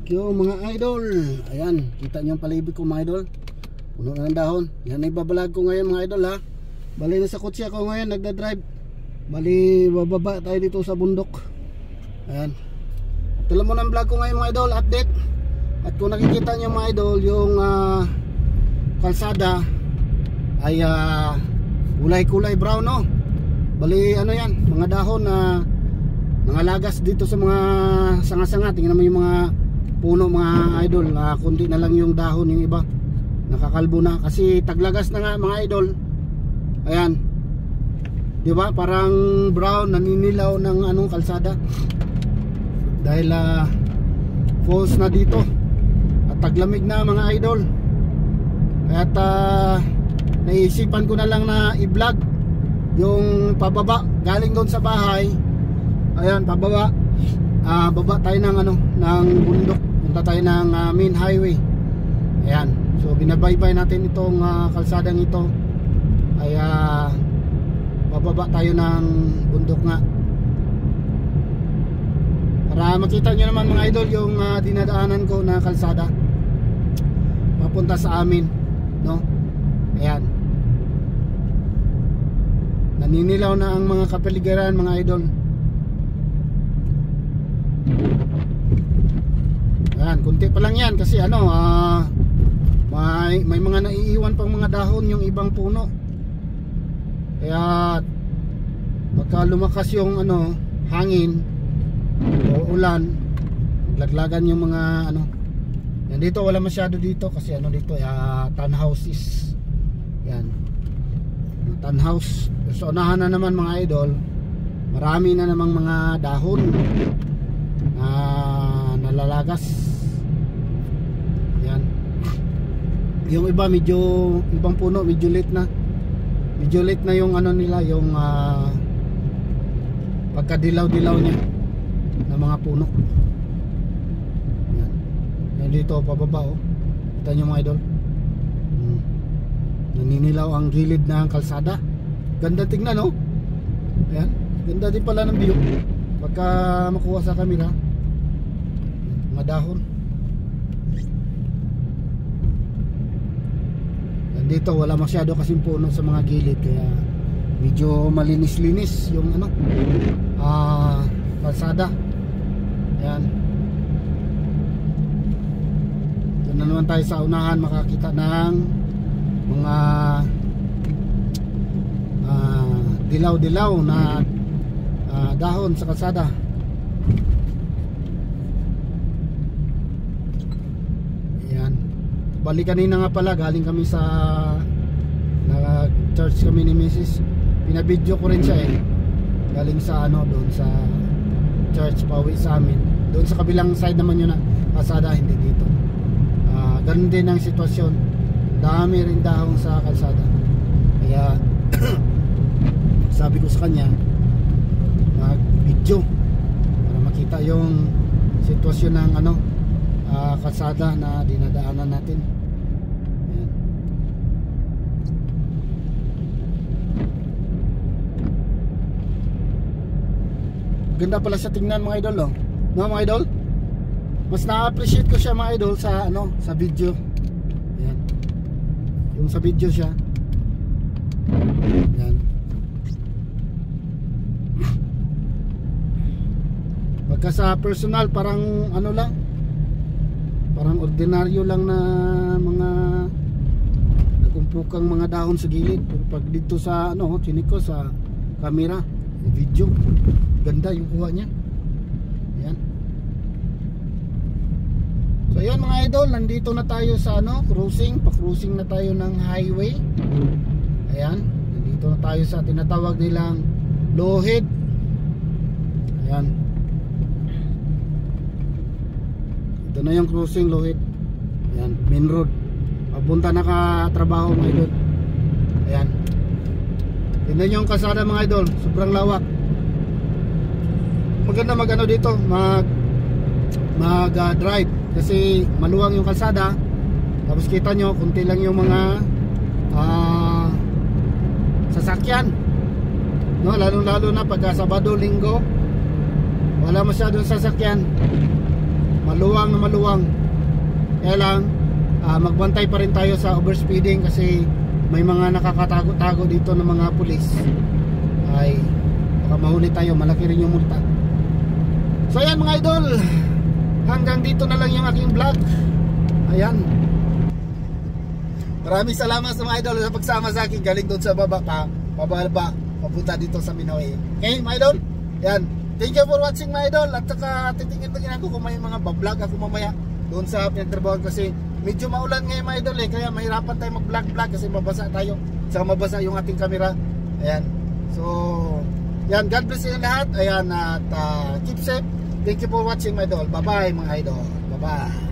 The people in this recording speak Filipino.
Yo mga idol, ayan, kita nyo ang palibig ko mga idol. Puno na ng dahon. Yan ay babalag ko ngayon mga idol ha. Bali na sa kutsi ako ngayon, nagda-drive. Bali bababa tayo dito sa bundok. Ayan. Tuloy mo ng vlog ko ngayon mga idol, update. At kung nakikita nyo mga idol, yung kalsada ay kulay-kulay brown no. Bali ano yan, mga dahon na mga lagas dito sa mga sanga-sanga. Tingnan mo yung mga puno mga idol, kundi na lang yung dahon, yung iba nakakalbo na kasi taglagas na nga mga idol. Ayan, di ba parang brown, naninilaw ng anong kalsada dahil falls na dito at taglamig na mga idol. At naisipan ko na lang na i-vlog yung pababa galing doon sa bahay. Ayan, pababa, baba tayo ng ng bundok, punta tayo ng main highway. Ayan, so binabaybay natin itong kalsadang ito. Ay bababa tayo ng bundok nga para makita nyo naman mga idol yung dinadaanan ko na kalsada papunta sa amin, no? Ayan, naninilaw na ang mga kapaligiran mga idol. Ayan, kunti pa lang yan kasi may mga naiiwan pang mga dahon yung ibang puno. Kaya pagka lumakas yung hangin o ulan, laglagan yung mga yan dito. Wala masyado dito kasi dito townhouses. Yan, townhouse. So unahan na naman mga idol, marami na namang mga dahon na nalalagas. Yan, yung iba medyo, ibang puno medyo late na yung nila, yung pagkadilaw-dilaw niya ng mga puno. Yan, yan dito pababa kita nyo mga idol, naninilaw ang gilid ng kalsada. Ganda tingnan Ayan, ganda din pala ng view pagka makuha sa camera. Mga dahon dito, wala masyado kasing puno sa mga gilid, kaya medyo malinis-linis yung kalsada. Ayan, doon na naman tayo sa unahan, makakita ng mga dilaw-dilaw na dahon sa kalsada. Bali kanina nga pala, galing kami sa church kami ni Mrs. Pinabidyo ko rin siya galing sa doon sa church, pauwi sa amin. Doon sa kabilang side naman yun na kalsada, hindi dito. Ganun din ang sitwasyon, dami rin dahon sa kalsada. Kaya sabi ko sa kanya mag-video para makita yung sitwasyon ng kalsada na dinadaanan natin. Ayan. Ganda pala siya tingnan mga idol, no mga idol? Mas na-appreciate ko siya mga idol sa sa video. Ayan, yung sa video siya. Ayan, pagka sa personal parang lang, parang ordinaryo lang na mga nagumpukang mga dahon sa gilid. Pero pag dito sa chinik ko sa camera, video, ganda yung kuha niya. Ayan. So ayan mga idol, nandito na tayo sa cruising, pa-cruising na tayo ng highway. Ayan, nandito na tayo sa tinatawag nilang Lohid. Ayan, ito na yung cruising Lohid. Ayan, main road, papunta na ka-trabaho mga idol. Ayan, tignan yung kalsada mga idol, sobrang lawak. Maganda dito mag-drive kasi maluwang yung kalsada. Tapos kita nyo, kunti lang yung mga sasakyan, lalo na pagka Sabado, Linggo, wala masyadong sasakyan. maluwang na maluwang. Kaya lang magbantay pa rin tayo sa overspeeding kasi may mga nakakatago-tago dito ng mga pulis. Ay baka mahuli tayo, malaki rin yung multa. So ayan mga idol, hanggang dito na lang yung aking vlog. Ayan, maraming salamat sa mga idol sa pagsama sa akin galing doon sa baba pababa papunta dito sa Minaue. Okay mga idol, yan, thank you for watching mga idol. At saka titingin ako kung may mga bablog ako mamaya doon sa pinagtrabaho kasi medyo maulan ngayon mga idol kaya mahirapan tayo mag vlog kasi mabasa tayo, saka mabasa yung ating camera. Ayan, so yan, God bless you lahat. Ayan, at keep safe. Thank you for watching mga idol. Bye bye mga idol, bye bye.